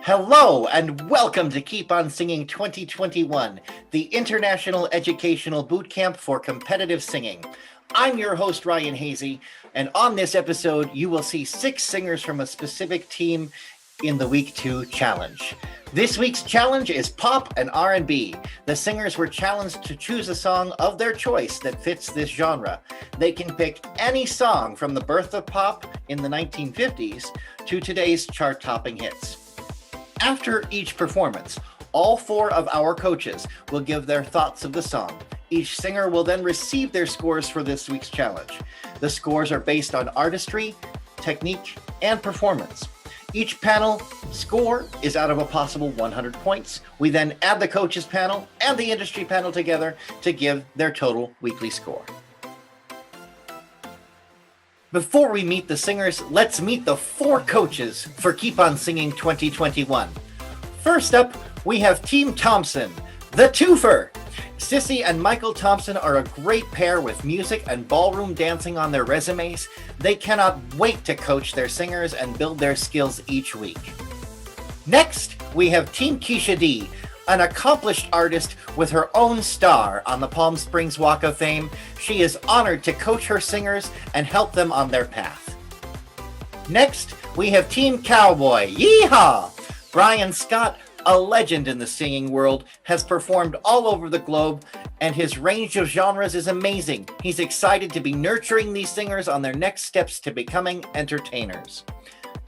Hello and welcome to Keep On Singing 2021, the International Educational Bootcamp for Competitive Singing. I'm your host, Ryan Hazy, and on this episode, you will see 6 singers from a specific team in the Week 2 challenge. This week's challenge is pop and R&B. The singers were challenged to choose a song of their choice that fits this genre. They can pick any song from the birth of pop in the 1950s to today's chart-topping hits. After each performance, all 4 of our coaches will give their thoughts of the song. Each singer will then receive their scores for this week's challenge. The scores are based on artistry, technique, and performance. Each panel score is out of a possible 100 points. We then add the coaches panel and the industry panel together to give their total weekly score. Before we meet the singers, let's meet the 4 coaches for Keep On Singing 2021. First up, we have Team Thompson, the twofer. Sissy and Michael Thompson are a great pair with music and ballroom dancing on their resumes. They cannot wait to coach their singers and build their skills each week. Next, we have Team Keisha D, an accomplished artist with her own star on the Palm Springs Walk of Fame. She is honored to coach her singers and help them on their path. Next, we have Team Cowboy. Yeehaw! Brian Scott, a legend in the singing world, has performed all over the globe, and his range of genres is amazing. He's excited to be nurturing these singers on their next steps to becoming entertainers.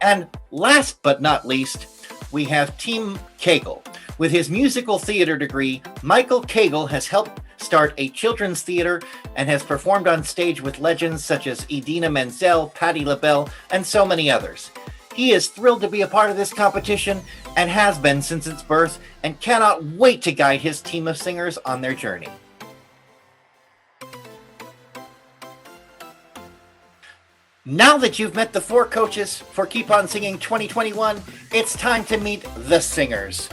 And last but not least, we have Team Kegel. With his musical theater degree, Michael Kegel has helped start a children's theater and has performed on stage with legends such as Idina Menzel, Patti LaBelle, and so many others. He is thrilled to be a part of this competition and has been since its birth and cannot wait to guide his team of singers on their journey. Now that you've met the 4 coaches for Keep On Singing 2021, it's time to meet the singers.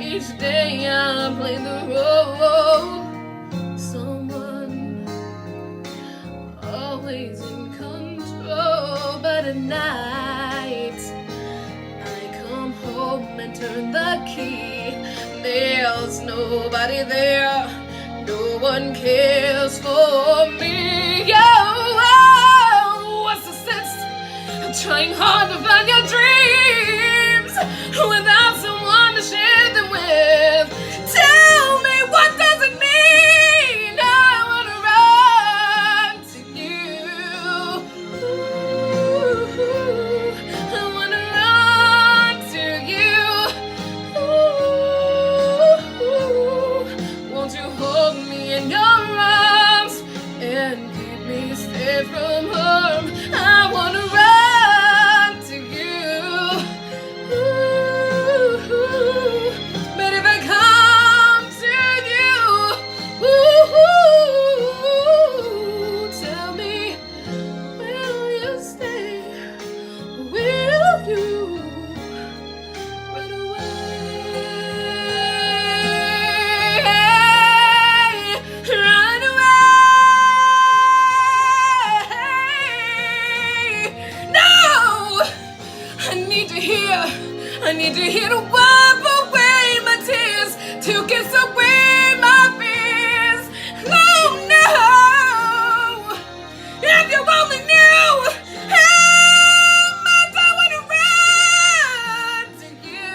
Each day I play the role, someone always in control. But at night I come home and turn the key. There's nobody there, no one cares for me. Oh, what's the sense of trying hard to find your dreams without someone to share them with? Tell me, what does I need you here to wipe away my tears, to kiss away my fears. Oh no! If you only knew how much I want to run to you.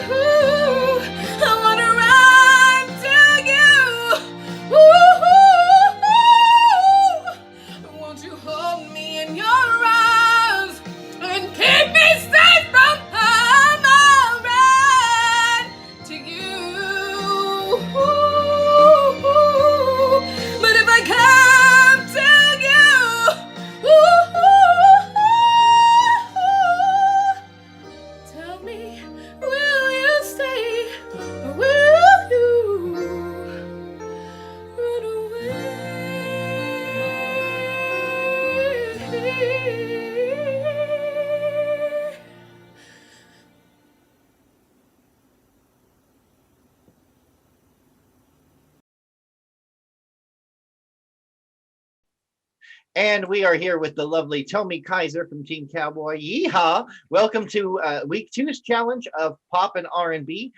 Ooh, I want to run to you. Ooh, won't you hold me in your arms and keep me safe from harm? I'll run to you. But if I come to you, tell me, will you stay or will you run away? And we are here with the lovely Tommy Kaiser from Team Cowboy. Yeehaw! Welcome to week two's challenge of pop and R&B.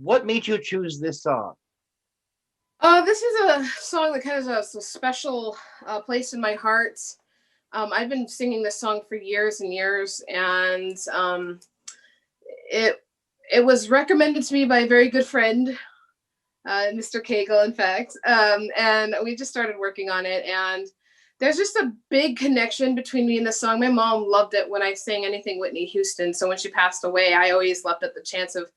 What made you choose this song? This is a song that kind of has a special place in my heart. I've been singing this song for years and years, and it it was recommended to me by a very good friend, Mr. Cagle, in fact, and we just started working on it. And there's just a big connection between me and the song. My mom loved it when I sang anything Whitney Houston. So when she passed away, I always left at the chance of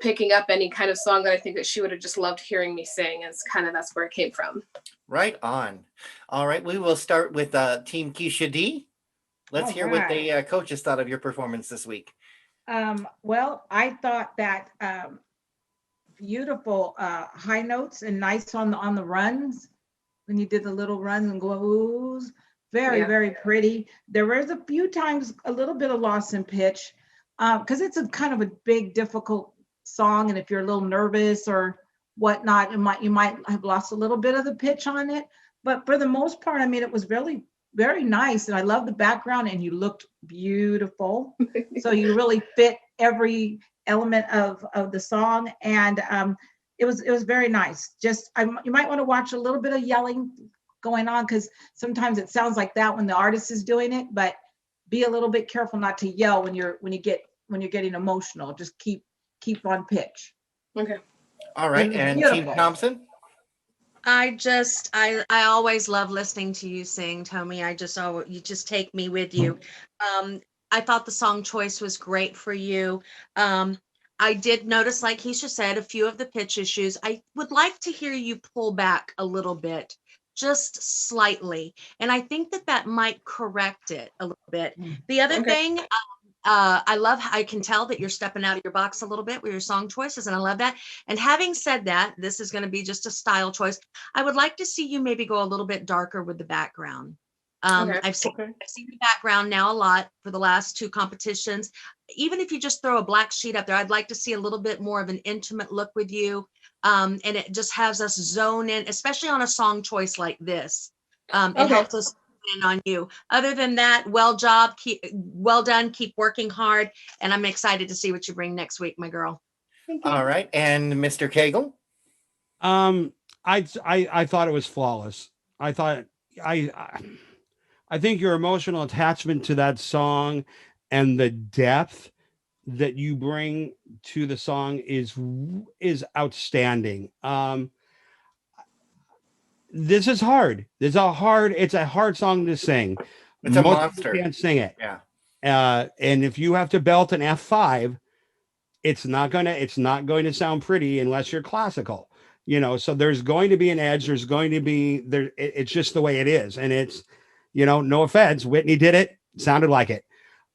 picking up any kind of song that I think that she would have just loved hearing me sing. It's kind of that's where it came from. Right on. All right, we will start with Team Keisha D. Let's hear what the coaches thought of your performance this week. Well, I thought that beautiful high notes and nice on the runs when you did the little runs and goes. Very pretty. There was a few times a little bit of loss in pitch because it's a kind of a big, difficult song, and if you're a little nervous or whatnot, you might have lost a little bit of the pitch on it. But for the most part, I mean, it was really very nice, and I love the background, and you looked beautiful. So you really fit every element of the song, and it was very nice. Just you might want to watch a little bit of yelling going on because sometimes it sounds like that when the artist is doing it, but be a little bit careful not to yell when you're getting emotional. Just keep on pitch. Okay. All right, and Team Thompson. I always love listening to you sing, Tommy. You just take me with you. I thought the song choice was great for you. I did notice, like Keisha said, a few of the pitch issues. I would like to hear you pull back a little bit, just slightly. And I think that might correct it a little bit. The other thing, I can tell that you're stepping out of your box a little bit with your song choices, and I love that. And having said that, this is going to be just a style choice. I would like to see you maybe go a little bit darker with the background. I've seen the background now a lot for the last two competitions. Even if you just throw a black sheet up there, I'd like to see a little bit more of an intimate look with you. And it just has us zone in, especially on a song choice like this. It helps us in on you. Other than that, well done. Keep working hard. And I'm excited to see what you bring next week, my girl. All right. And Mr. Cagle? I thought it was flawless. I think your emotional attachment to that song and the depth that you bring to the song is outstanding. This is hard. It's a hard song to sing. It's a monster. You can't sing it. Yeah. And if you have to belt an F5, it's not going to sound pretty unless you're classical. So there's going to be an edge. There's going to be there. It's just the way it is. And it's, no offense. Whitney did it. Sounded like it.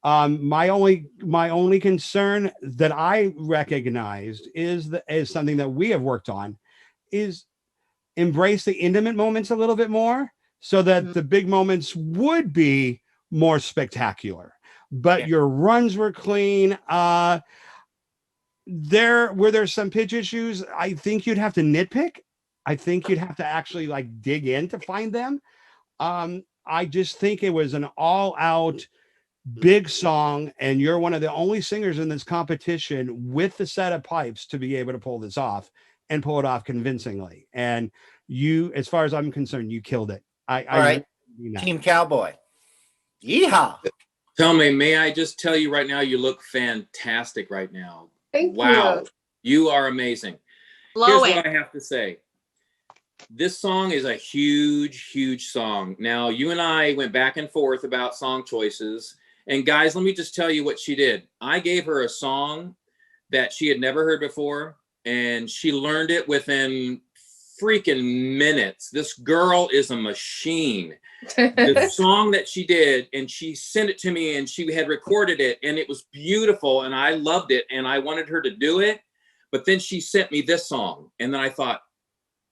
My only concern that I recognized is something that we have worked on is embrace the intimate moments a little bit more so that the big moments would be more spectacular. But your runs were clean. There's some pitch issues. I think you'd have to nitpick. I think you'd have to actually dig in to find them. I just think it was an all out big song, and you're one of the only singers in this competition with the set of pipes to be able to pull this off and pull it off convincingly. And you, as far as I'm concerned, you killed it. All right, Team Cowboy. Yeehaw. Tommy, may I just tell you right now, you look fantastic right now. Thank Wow. you. You are amazing. Glowing. Here's what I have to say. This song is a huge, huge song. Now, you and I went back and forth about song choices. And guys, let me just tell you what she did. I gave her a song that she had never heard before, and she learned it within freaking minutes. This girl is a machine. The song that she did, and she sent it to me, and she had recorded it, and it was beautiful, and I loved it, and I wanted her to do it. But then she sent me this song, and then I thought,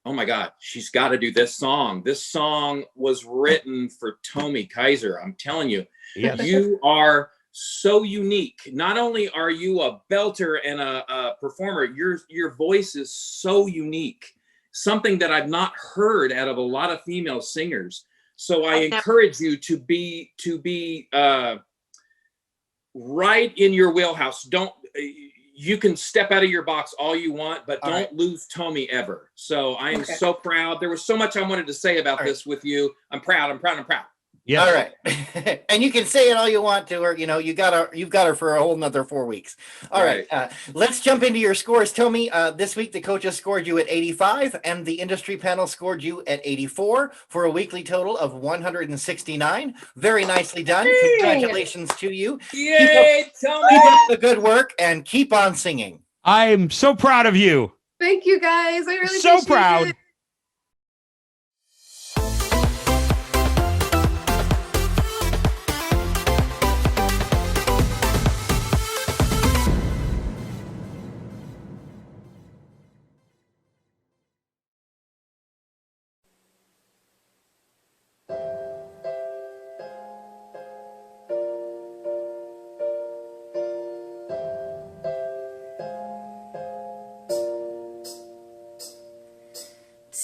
oh my God, she's got to do this song. This song was written for Tommy Kaiser. I'm telling you, Yes. you are so unique. Not only are you a belter and a performer, your voice is so unique. Something that I've not heard out of a lot of female singers. So I encourage you to be right in your wheelhouse. Don't, you can step out of your box all you want, but don't lose Tommy ever. So I am so proud. There was so much I wanted to say about this with you. I'm proud. Yes. All right. And you can say it all you want to her. You know, you've got her for a whole nother 4 weeks. All right. Let's jump into your scores, Tommy. This week, the coaches scored you at 85 and the industry panel scored you at 84 for a weekly total of 169. Very nicely done. Yay. Congratulations to you. Yay, Tommy! Keep up the good work and keep on singing. I'm so proud of you. Thank you, guys. I really So appreciate proud. it.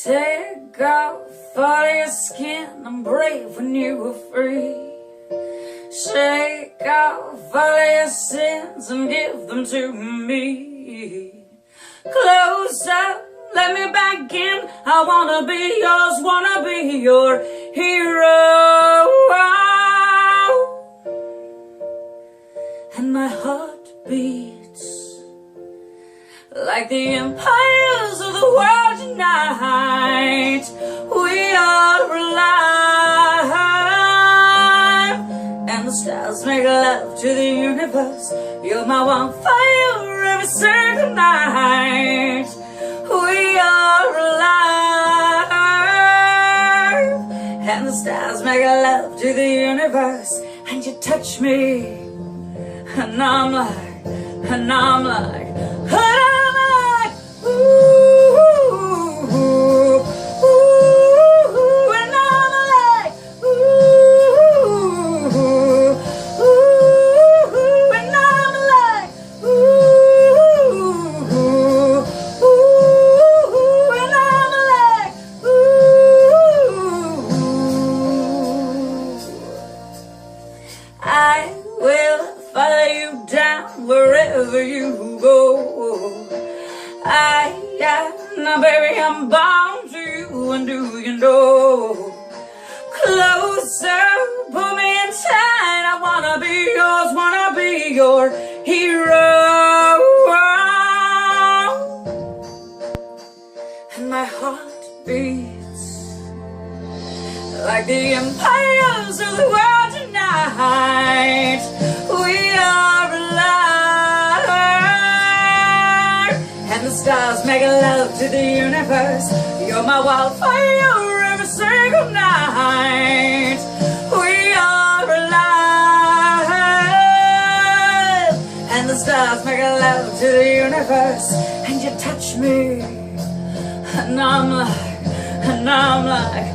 Take off all your skin and brave when you were free. Shake off all your sins and give them to me. Closer, let me back in. I wanna be yours, wanna be your hero. And my heart beats like the empires of the world tonight. We are alive, and the stars make love to the universe. You're my one fire every single night. We are alive, and the stars make love to the universe. And you touch me, and I'm like, and I'm like, ooh, ooh, ooh, and I'm like, ooh, ooh, and I'm like, ooh, ooh, and I'm like, ooh. I will follow you down wherever you go. Now baby, I'm bound to you, and do you know? Closer, pull me in tight. I wanna be yours, wanna be your hero. And my heart beats like the empires of the world tonight. We are alive, and the stars make love to the universe. You're my wildfire every single night. We are alive, and the stars make love to the universe. And you touch me, and I'm like, and I'm like,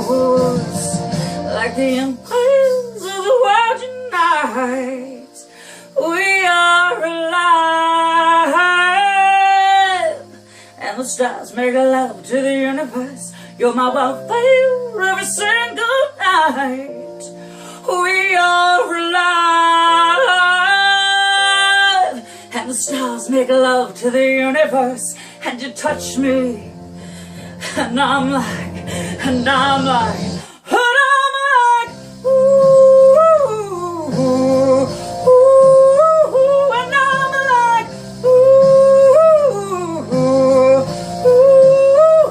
shores, like the empires of the world unite. We are alive, and the stars make love to the universe. You're my wildfire every single night. We are alive, and the stars make love to the universe. And you touch me, and I'm like, and I'm like, and I'm like, ooh, ooh, ooh, and I'm like, ooh, ooh,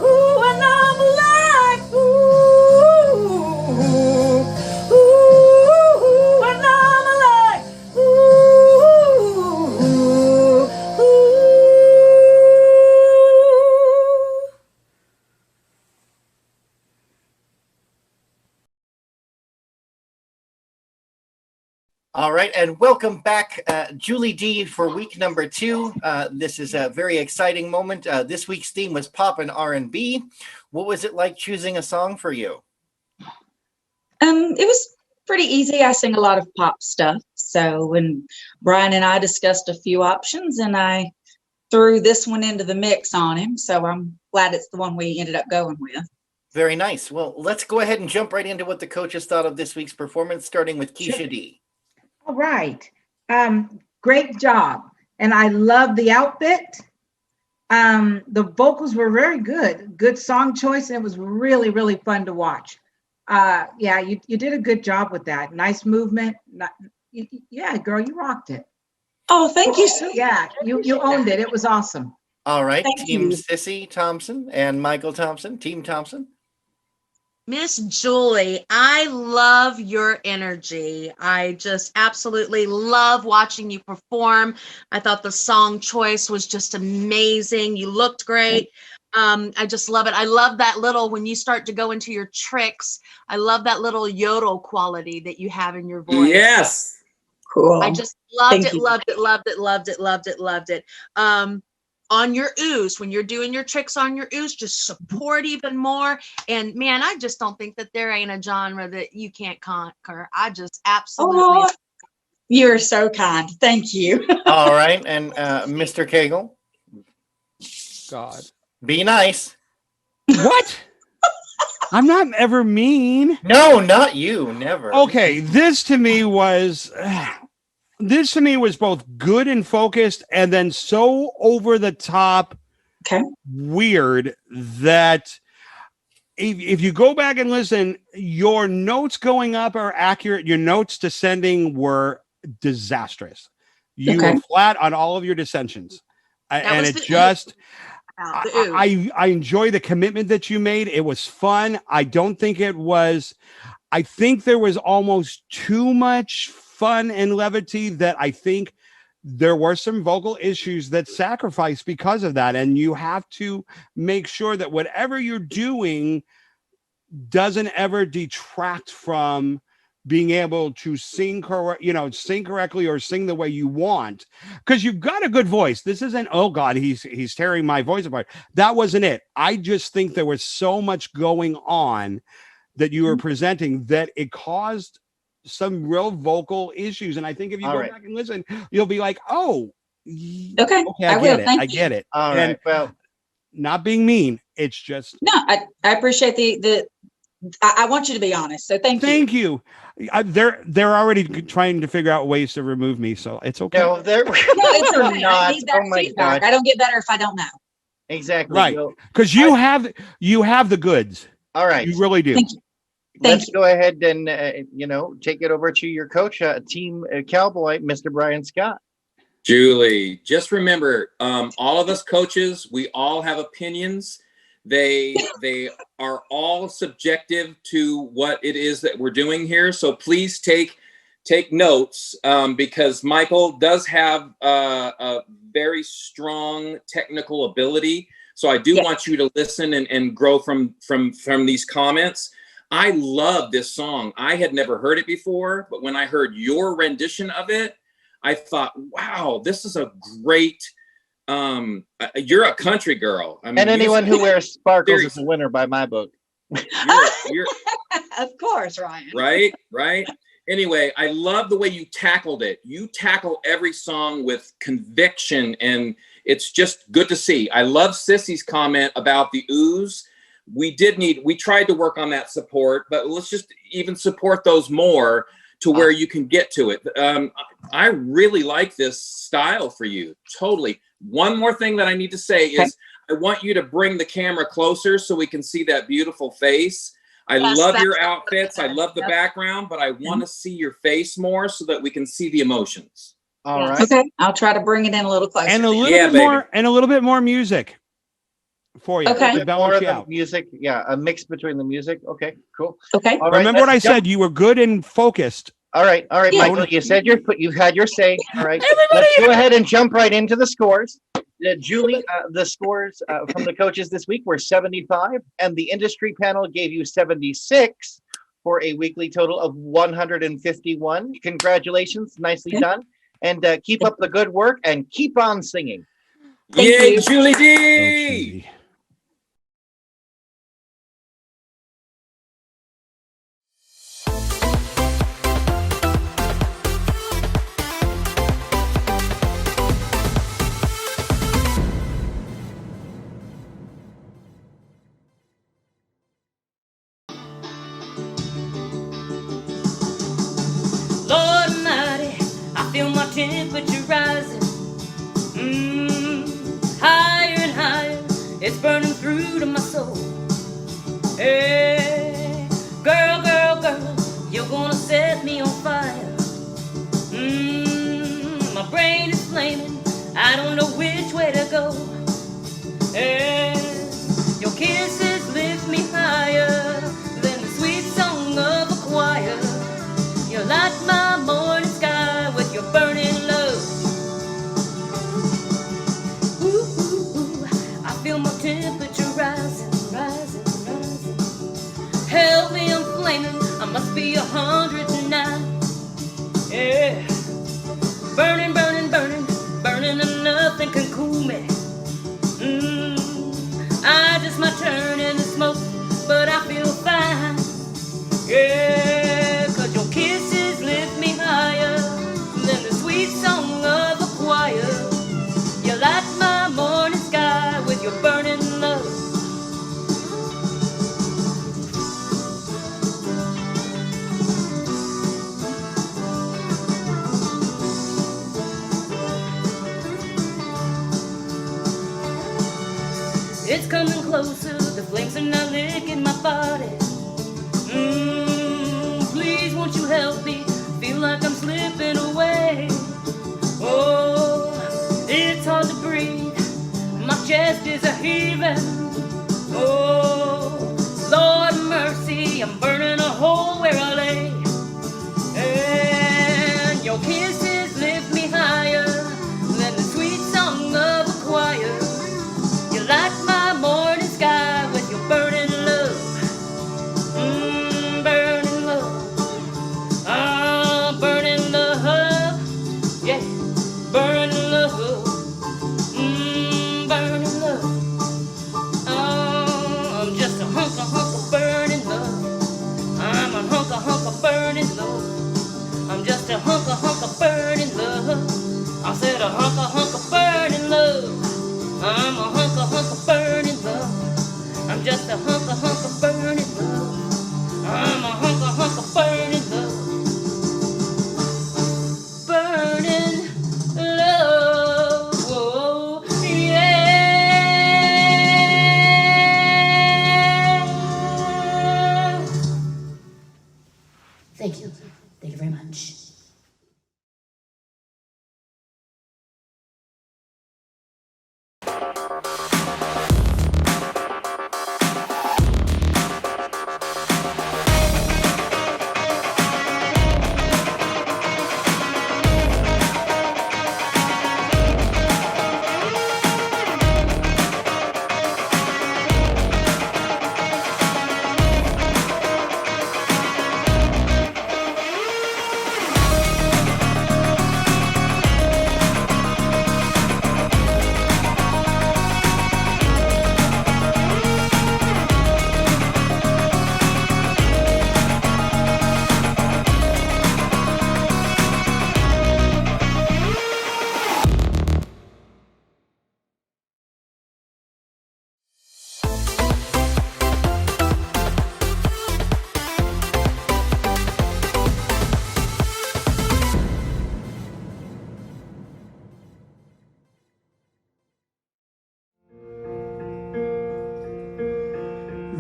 ooh, and I'm like, ooh, ooh, and I'm like, ooh, ooh. All right, and welcome back, Julie D, for week number 2. This is a very exciting moment. This week's theme was pop and R&B. What was it like choosing a song for you? It was pretty easy. I sing a lot of pop stuff. So when Brian and I discussed a few options, and I threw this one into the mix on him. So I'm glad it's the one we ended up going with. Very nice. Well, let's go ahead and jump right into what the coaches thought of this week's performance, starting with Keisha Sure. D. All right. Great job. And I love the outfit. The vocals were very good. Good song choice. It was really, really fun to watch. Yeah, you did a good job with that. Nice movement. Yeah, girl, you rocked it. Oh, thank you so much. Yeah, you owned it. It was awesome. All right, Thank Team you. Sissy Thompson and Michael Thompson. Team Thompson. Miss Julie, I love your energy. I just absolutely love watching you perform. I thought the song choice was just amazing. You looked great. I just love it. I love that little, when you start to go into your tricks, I love that little yodel quality that you have in your voice. Yes. Cool. I just loved Thank it, you. loved it, loved it, loved it, loved it, loved it. On your ooze, when you're doing your tricks on your ooze, just support even more. And man, I just don't think that there ain't a genre that you can't conquer. I just absolutely. Oh, you're so kind. Thank you. All right, and Mr. Cagle. God. Be nice. What? I'm not ever mean. No, not you. Never. Okay, this to me was both good and focused, and then so over the top, Okay. weird that if you go back and listen, your notes going up are accurate. Your notes descending were disastrous. You Okay. were flat on all of your dissensions, and it just. I enjoy the commitment that you made. It was fun. I don't think it was. I think there was almost too much fun and levity that I think there were some vocal issues that sacrificed because of that. And you have to make sure that whatever you're doing doesn't ever detract from being able to sing correctly or sing the way you want, because you've got a good voice. This isn't, oh God, he's tearing my voice apart. That wasn't it. I just think there was so much going on that you were presenting that it caused some real vocal issues. And I think if you go back and listen, you'll be like, oh, Okay, I get it. Thank I get it. All right. Well, not being mean. It's just. No, I appreciate I want you to be honest. So thank you. They're already trying to figure out ways to remove me, so it's okay. no, they're No, it's okay. not. I need that Oh my feedback. God. I don't get better if I don't know. Exactly. Right. Well, Because you have the goods. all right. You really do. Thank you. Let's go ahead and take it over to your coach, Team Cowboy, Mr. Brian Scott. Julie, just remember, all of us coaches, we all have opinions. They are all subjective to what it is that we're doing here. So please take notes, because Michael does have a very strong technical ability. So I do want you to listen and grow from these comments. I love this song. I had never heard it before, but when I heard your rendition of it, I thought, wow, this is a great, you're a country girl. I mean, and anyone who wears sparkles is a winner by my book. You're Of course, Ryan. right. Anyway, I love the way you tackled it. You tackle every song with conviction, and it's just good to see. I love Sissy's comment about the ooze. We tried to work on that support, but let's just even support those more to where you can get to it. I really like this style for you. Totally. One more thing that I need to say is I want you to bring the camera closer so we can see that beautiful face. I love your outfits. I love the background, but I want to see your face more so that we can see the emotions. All right. Okay, I'll try to bring it in a little closer. And a little Yeah, bit baby. more, and a little bit more music for you. Okay. To More balance of you the out. music. Yeah, a mix between the music. Okay, cool. Okay. All right, Remember what I let's jump. said? You were good and focused. All right, Yeah. Michael. You said you've had your say. All right, let's go ahead and jump right into the scores. Julie, the scores from the coaches this week were 75, and the industry panel gave you 76 for a weekly total of 151. Congratulations, nicely done, and keep up the good work and keep on singing. Thank Yay, you. Julie Oh, D! Judy. Lord Almighty, I feel my temperature rising. Higher and higher, it's burning through to my soul. Hey, girl, girl, girl, you're gonna set me on fire. My brain is flaming, I don't know which way to go. Hey, your kisses lift me higher than the sweet song of a choir. You light my morning sky with your burning love. Ooh, ooh, ooh, I feel my temperature rising, rising, rising. Help me, I'm flaming, I must be 100 tonight. Yeah, burning, burning, burning, burning and nothing can cool me. I just might turn into smoke, but I feel fine. Yeah, 'cause your kisses lift me higher than the sweet song of a choir. You light my morning sky with your burning love. It's coming closer, the flames are now licking my body. Please won't you help me, feel like I'm slipping away. Oh, it's hard to breathe, my chest is a heaving. Oh, Lord mercy, I'm burning a hole where I lay. And your kisses lift me higher than the sweet song of a choir. You light my morning sky with your burning love. Burning love. Ah, burning love. Yeah, burning love. Burning love. Oh, I'm just a hunk of burning love.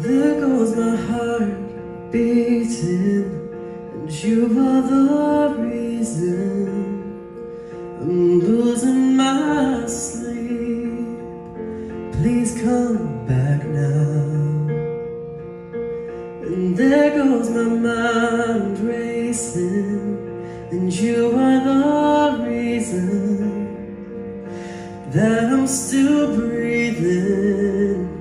There goes my heart beating, and you are the reason I'm losing my sleep. Please come back now. And there goes my mind racing, and you are the reason that I'm still breathing.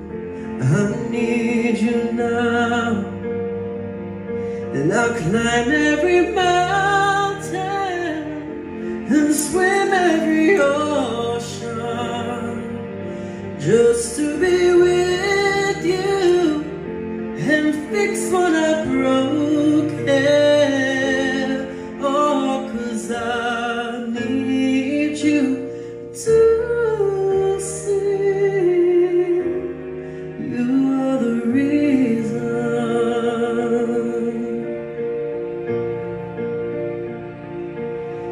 I need you now, and I'll climb every mountain and swim every ocean just to be with you and fix what I broke. Oh, 'cause I need you to see you are the reason.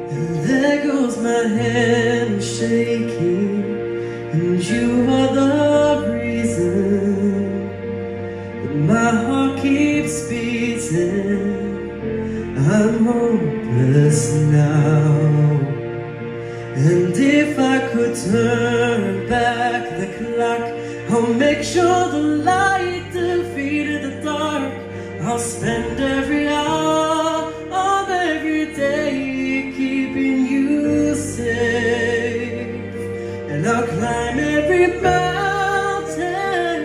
And there goes my hand shaking, and you are the reason that my heart keeps beating. I'm hopeless now. And if I could turn back the clock, I'll make sure the light defeated the dark. I'll spend every hour of every day keeping you safe. And I'll climb every mountain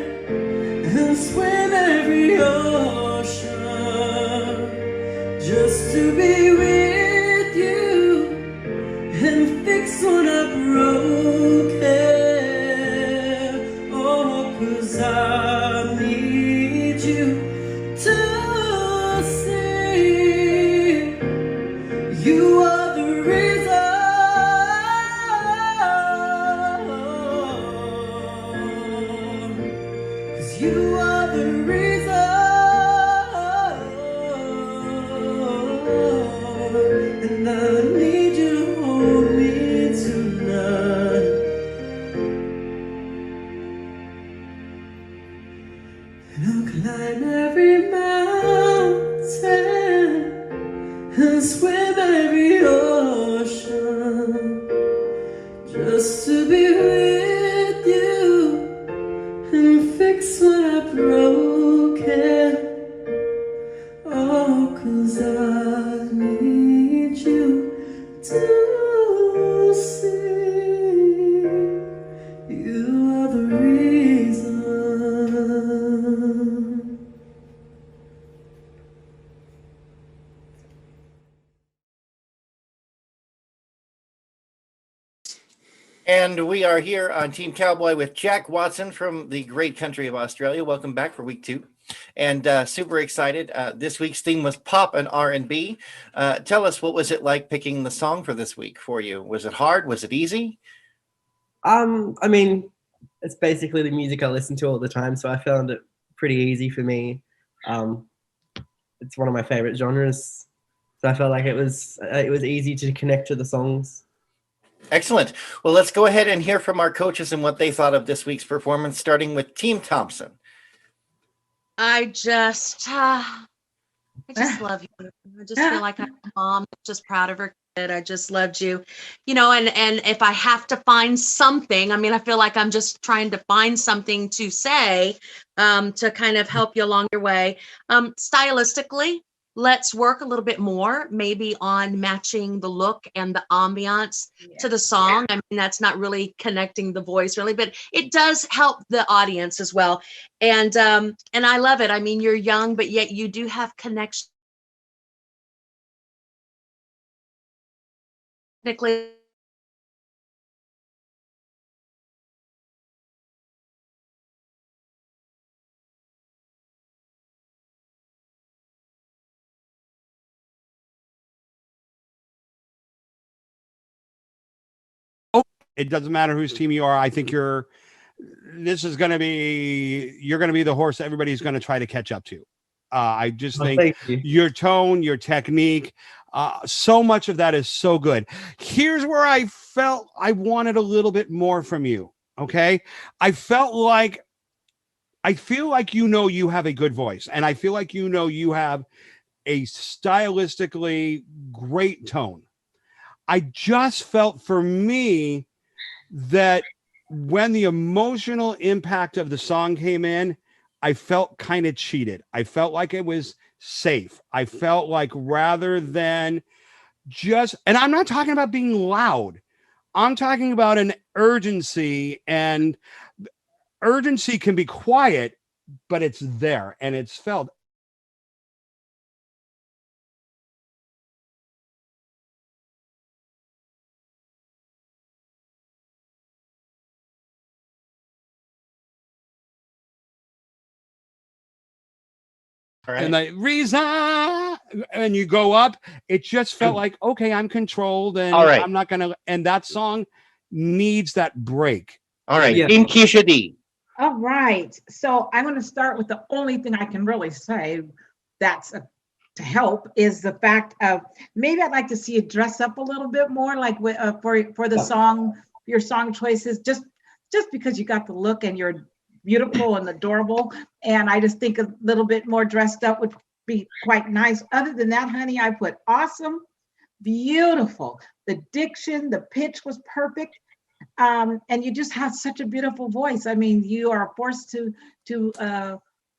and swim every ocean just to be with you and fix what I broke. Oh, 'cause I need you to see you are the reason. Cause you are the reason. And I need you to hold me tonight. And I'll climb every mountain and swim every ocean just to be with you and fix what I broke. Oh, 'cause I need you to see you are the reason. And we are here on Team Cowboy with Jack Watson from the great country of Australia. Welcome back for week 2. And super excited. This week's theme was pop and R&B. Tell us, what was it like picking the song for this week for you? Was it hard? Was it easy? I mean, it's basically the music I listen to all the time, so I found it pretty easy for me. It's one of my favorite genres, so I felt like it was easy to connect to the songs. Excellent. Well, let's go ahead and hear from our coaches and what they thought of this week's performance, starting with Team Thompson. I just love you. I just feel like I'm a mom just proud of her kid. I just loved you, and if I have to find something, I feel like I'm just trying to find something to say to kind of help you along your way. Stylistically, let's work a little bit more, maybe on matching the look and the ambiance to the song. That's not really connecting the voice really, but it does help the audience as well. And I love it. You're young, but yet you do have connection. Technically, It doesn't matter whose team you are. I think you're going to be the horse everybody's going to try to catch up to. I just think your tone, your technique, so much of that is so good. Here's where I felt I wanted a little bit more from you. Okay. I felt like I feel like you have a good voice, and I feel like you have a stylistically great tone. I just felt for me that when the emotional impact of the song came in, I felt kind of cheated. I felt like it was safe. I felt like rather than just, and I'm not talking about being loud, I'm talking about an urgency, and urgency can be quiet, but it's there and it's felt. And the reason, and you go up, it just felt like, okay, I'm controlled, and All right. I'm not gonna. And that song needs that break. All right, Yeah. Team Keisha D. All right. So I'm going to start with the only thing I can really say that's to help is the fact of maybe I'd like to see you dress up a little bit more, like for the song, your song choices, just because you got the look and you're beautiful and adorable. And I just think a little bit more dressed up would be quite nice. Other than that, honey, I put awesome, beautiful. The diction, the pitch was perfect. And you just have such a beautiful voice. I mean, you are forced to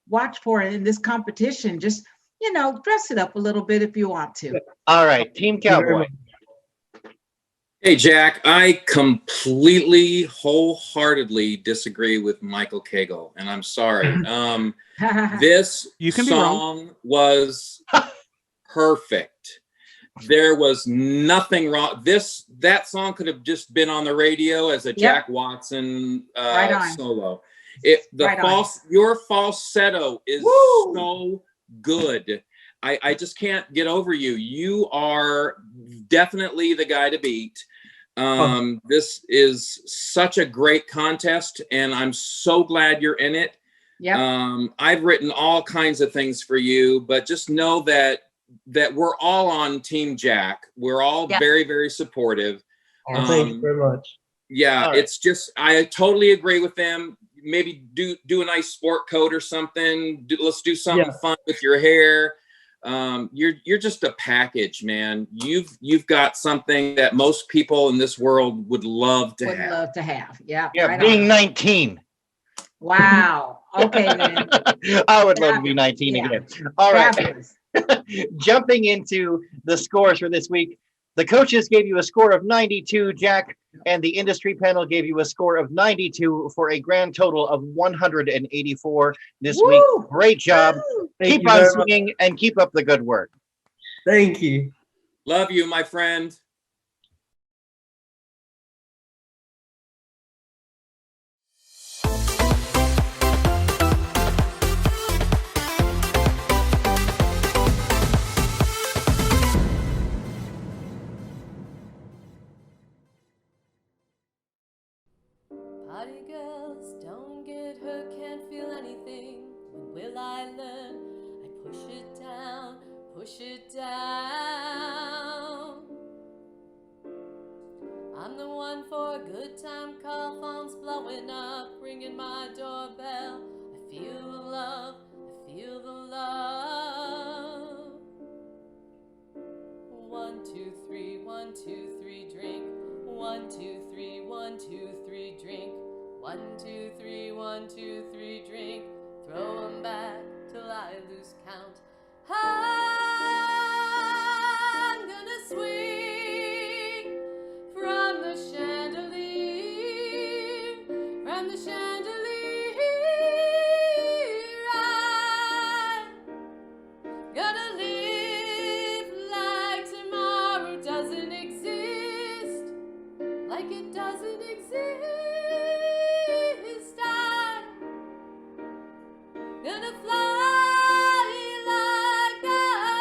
watch for it in this competition. Just, dress it up a little bit if you want to. All right, Team Cowboy. Hey, Jack, I completely, wholeheartedly disagree with Michael Cagle, and I'm sorry. This You can be wrong. song was perfect. There was nothing wrong. That song could have just been on the radio as a Jack Watson solo. Your falsetto is so good. I just can't get over you. You are definitely the guy to beat. This is such a great contest, and I'm so glad you're in it. Yeah. I've written all kinds of things for you, but just know that we're all on Team Jack. We're all very, very supportive. Thank you very much. Yeah, All right. it's just, I totally agree with them. Maybe do a nice sport coat or something. Let's do something fun with your hair. You're just a package, man. You've got something that most people in this world would love to have. Yeah. Yeah, right being on. 19. Wow. Okay, then. I would love to be 19 again. All right. Fabulous. Jumping into the scores for this week, the coaches gave you a score of 92, Jack, and the industry panel gave you a score of 92 for a grand total of 184 this week. Great job. Thank Keep you on very much. singing and keep up the good work. Thank you. Love you, my friend. Party girls, don't get hurt, can't feel anything. When will I learn? I push it down, push it down. I'm the one for a good time call, phone's blowing up, ringing my doorbell. I feel the love, I feel the love. 1, 2, 3, 1, 2, 3, drink. 1, 2, 3, 1, 2, 3, drink. 1, 2, 3, 1, 2, 3, drink. Throw 'em back till I lose count. I'm gonna swing from the chandelier, from the chandelier. I'm gonna live like tomorrow doesn't exist, like it doesn't exist. I'm gonna fly like I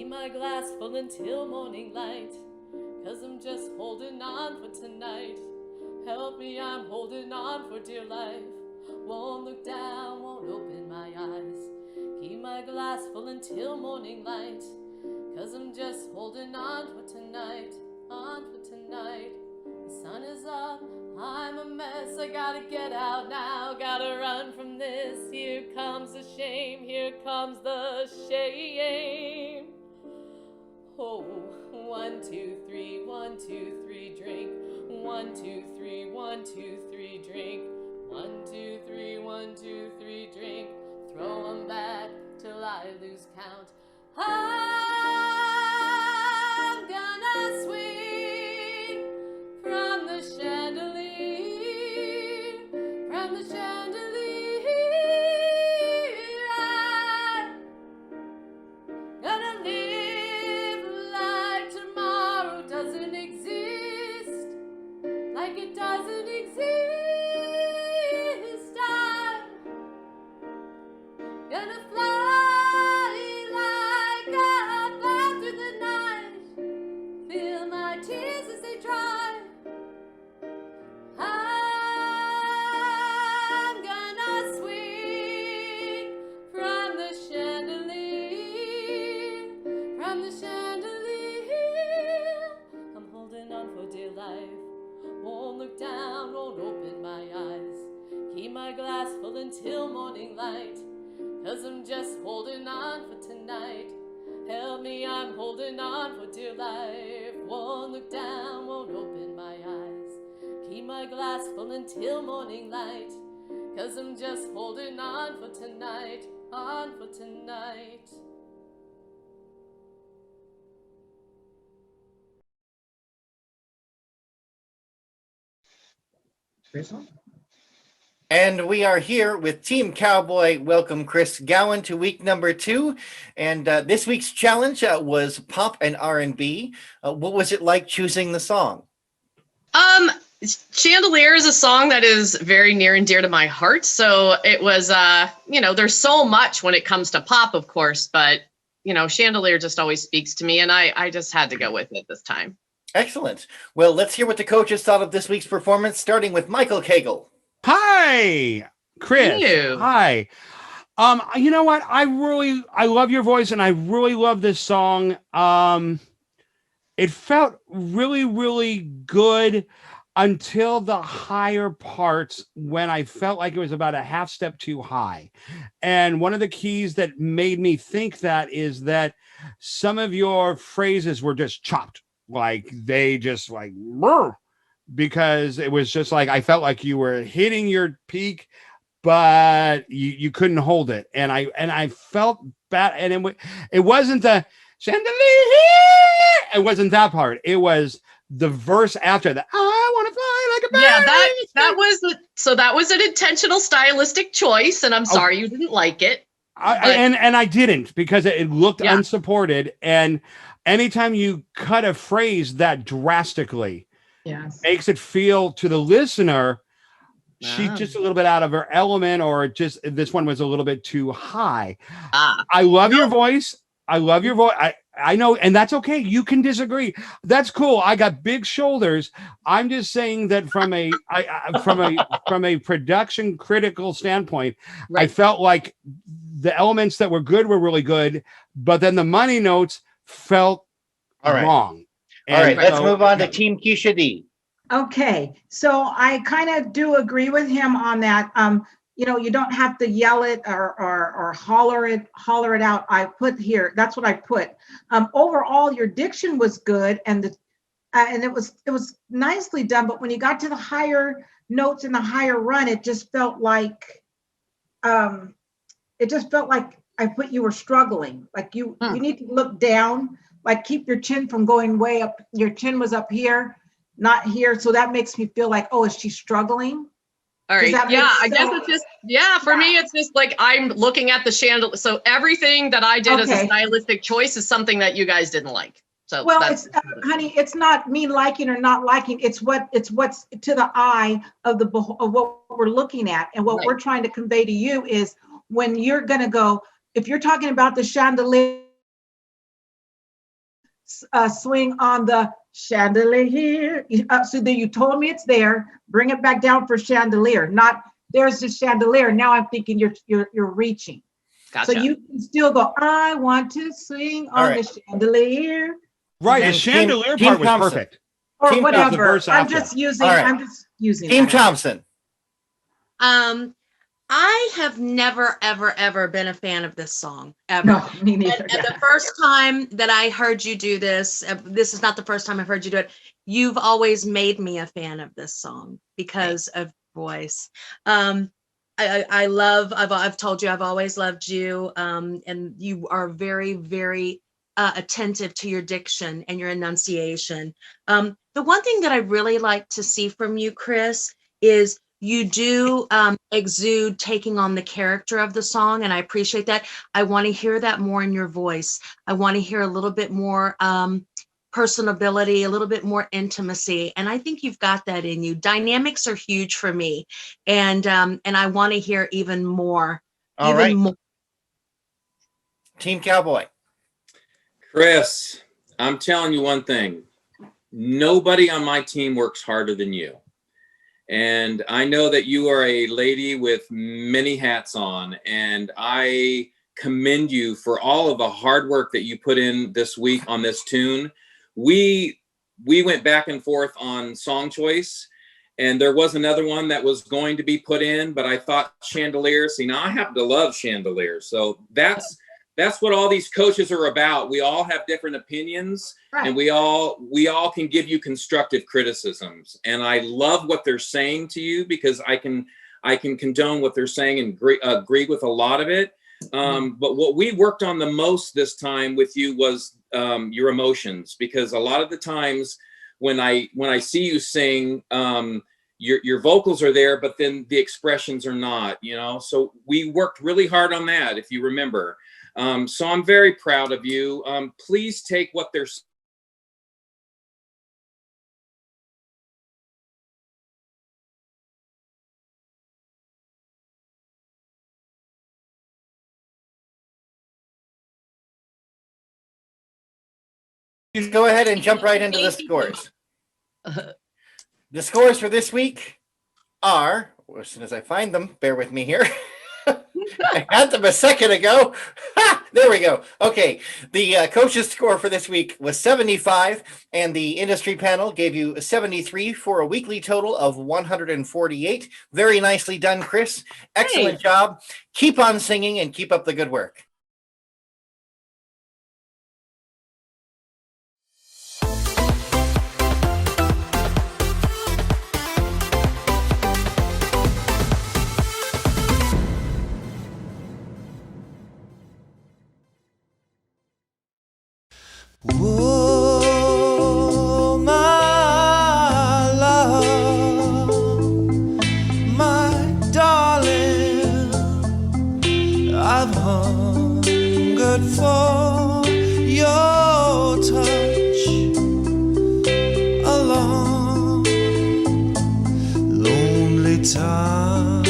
Keep my glass full until morning light, 'cause I'm just holding on for tonight. Help me, I'm holding on for dear life. Won't look down, won't open my eyes. Keep my glass full until morning light, 'cause I'm just holding on for tonight, on for tonight. The sun is up, I'm a mess, I gotta get out now, gotta run from this. Here comes the shame, here comes the shame. Oh, 1, 2, 3, 1, 2, 3, drink. 1, 2, 3, 1, 2, 3, drink. 1, 2, 3, 1, 2, 3, drink. Throw 'em back till I lose count. I'm gonna swing from the chandelier, from the chandelier. I'm gonna live like tomorrow doesn't exist, like it doesn't exist. I'm gonna fly like a bird through the night, feel my tears as they dry. I'm gonna swing from the chandelier, from the chandelier. I'm holding on for dear life, won't look down, won't open my eyes. Keep my glass full until morning light, 'cause I'm just holding on for tonight. Help me, I'm holding on for dear life. Won't look down, won't open my eyes. Keep my glass full until morning light, 'cause I'm just holding on for tonight, on for tonight. And we are here with Team Cowboy. Welcome Chris Gowan to week number 2. And this week's challenge was pop and R&B. What was it like choosing the song? Chandelier is a song that is very near and dear to my heart. So it was, there's so much when it comes to pop, of course, but, Chandelier just always speaks to me, and I just had to go with it this time. Excellent. Well, let's hear what the coaches thought of this week's performance, starting with Michael Cagle. Hi, Chris. Ew. Hi. You know what? I love your voice, and I really love this song. It felt really, really good until the higher parts, when I felt like it was about a half step too high. And one of the keys that made me think that is that some of your phrases were just chopped, like they just like, brr, because it was just like, I felt like you were hitting your peak, but you couldn't hold it. And I felt bad. And it wasn't the chandelier. It wasn't that part. It was the verse after that. I want to fly like a bird. Yeah, that was an intentional stylistic choice, and I'm sorry you didn't like it. And I didn't, because it looked unsupported. And anytime you cut a phrase that drastically, makes it feel to the listener, she's just a little bit out of her element, or just this one was a little bit too high. I love your voice. I love your voice. I know, and that's okay. You can disagree. That's cool. I got big shoulders. I'm just saying that from a production critical standpoint, right. I felt like the elements that were good were really good, but then the money notes felt wrong. All right, let's move on to Team Keisha D. Okay, so I kind of do agree with him on that. You don't have to yell it or holler it out. I put here, that's what I put. Overall, your diction was good, and it was nicely done. But when you got to the higher notes in the higher run, it just felt like I put you were struggling. Like you need to look down, like keep your chin from going way up. Your chin was up here, not here. So that makes me feel like, oh, is she struggling? All right. Yeah, I guess it's just, for me, it's just like I'm looking at the chandelier. So everything that I did as a stylistic choice is something that you guys didn't like. So well, it's honey, it's not me liking or not liking. It's what's to the eye of what we're looking at, and what we're trying to convey to you is when you're going to go, if you're talking about the chandelier swing on the chandelier. So then you told me it's there. Bring it back down for chandelier. Not there's the chandelier. Now I'm thinking you're reaching. Gotcha. So you can still go, I want to swing on the chandelier. Right. And The chandelier Team part was Thompson. perfect. Or Team whatever. verse I'm after. just using All right. Team that. Thompson. I have never, ever, ever been a fan of this song, ever. No, me neither. And the first time that I heard you do this, this is not the first time I've heard you do it. You've always made me a fan of this song because of voice. I've told you, I've always loved you. And you are very, very attentive to your diction and your enunciation. The one thing that I really like to see from you, Chris, is you do exude taking on the character of the song, and I appreciate that. I want to hear that more in your voice. I want to hear a little bit more personability, a little bit more intimacy, and I think you've got that in you. Dynamics are huge for me, and I want to hear even more. All even right. more. Team Cowboy. Chris, I'm telling you one thing. Nobody on my team works harder than you. And I know that you are a lady with many hats on, and I commend you for all of the hard work that you put in this week on this tune. We went back and forth on song choice, and there was another one that was going to be put in, but I thought Chandelier. See, now I happen to love Chandelier. So that's what all these coaches are about. We all have different opinions, and we all can give you constructive criticisms. And I love what they're saying to you because I can condone what they're saying and agree with a lot of it. But what we worked on the most this time with you was your emotions, because a lot of the times when I see you sing, your vocals are there, but then the expressions are not, so we worked really hard on that, if you remember. So I'm very proud of you. Please take what they're saying. Go ahead and jump right into the scores. The scores for this week are, as soon as I find them, bear with me here. I had them a second ago. There we go. Okay. The coach's score for this week was 75, and the industry panel gave you 73 for a weekly total of 148. Very nicely done, Chris. Excellent job. Keep on singing and keep up the good work. Whoa, my love, my darling, I've hungered for your touch a long, lonely time.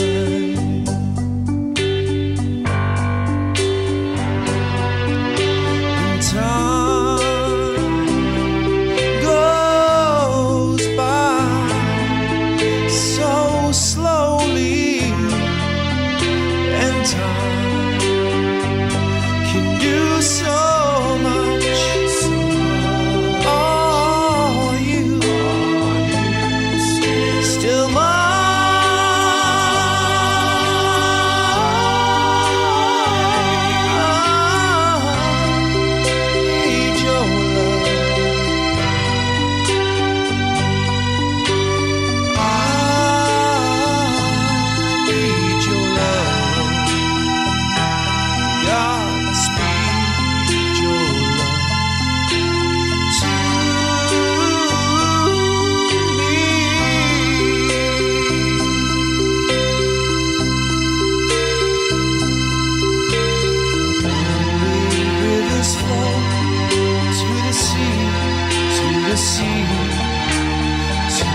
And time goes by so slowly, and time can do so much. Are you still mine? Need your love. I need your love. Godspeed your love to me. Only rivers flow to the sea, to the sea, to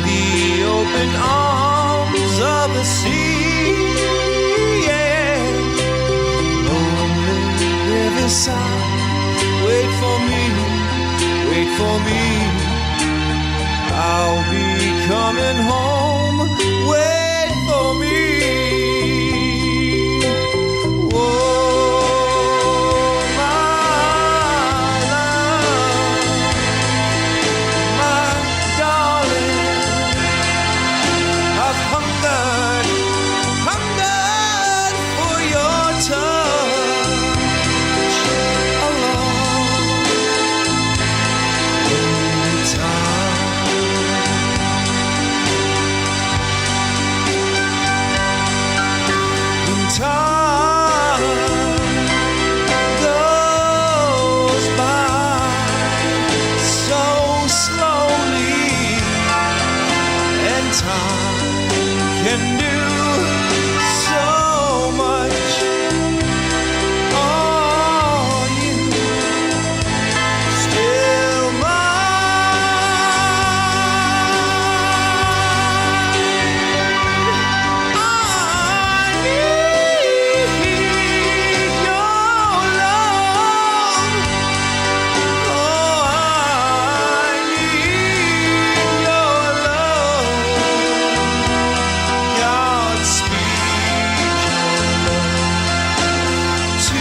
the open arms of the sea. Yeah. Lonely riverside, wait for me for me. I'll be coming home. Wait for me. Oh, my love, my darling, I've hungered for your touch a long time goes by so slowly, and time can do so much. Are you still mine? I need your love. Oh, I need your love. Godspeed your love to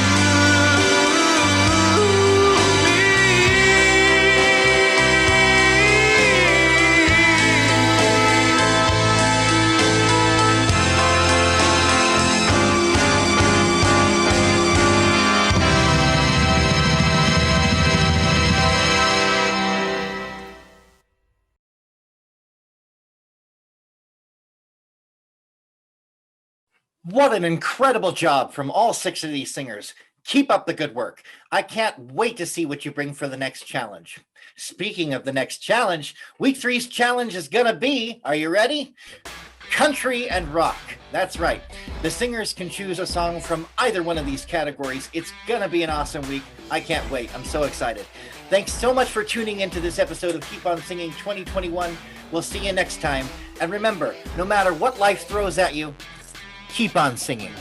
What an incredible job from all 6 of these singers. Keep up the good work. I can't wait to see what you bring for the next challenge. Speaking of the next challenge, week 3's challenge is gonna be, are you ready? Country and rock. That's right. The singers can choose a song from either one of these categories. It's gonna be an awesome week. I can't wait. I'm so excited. Thanks so much for tuning into this episode of Keep On Singing 2021. We'll see you next time. And remember, no matter what life throws at you, keep on singing.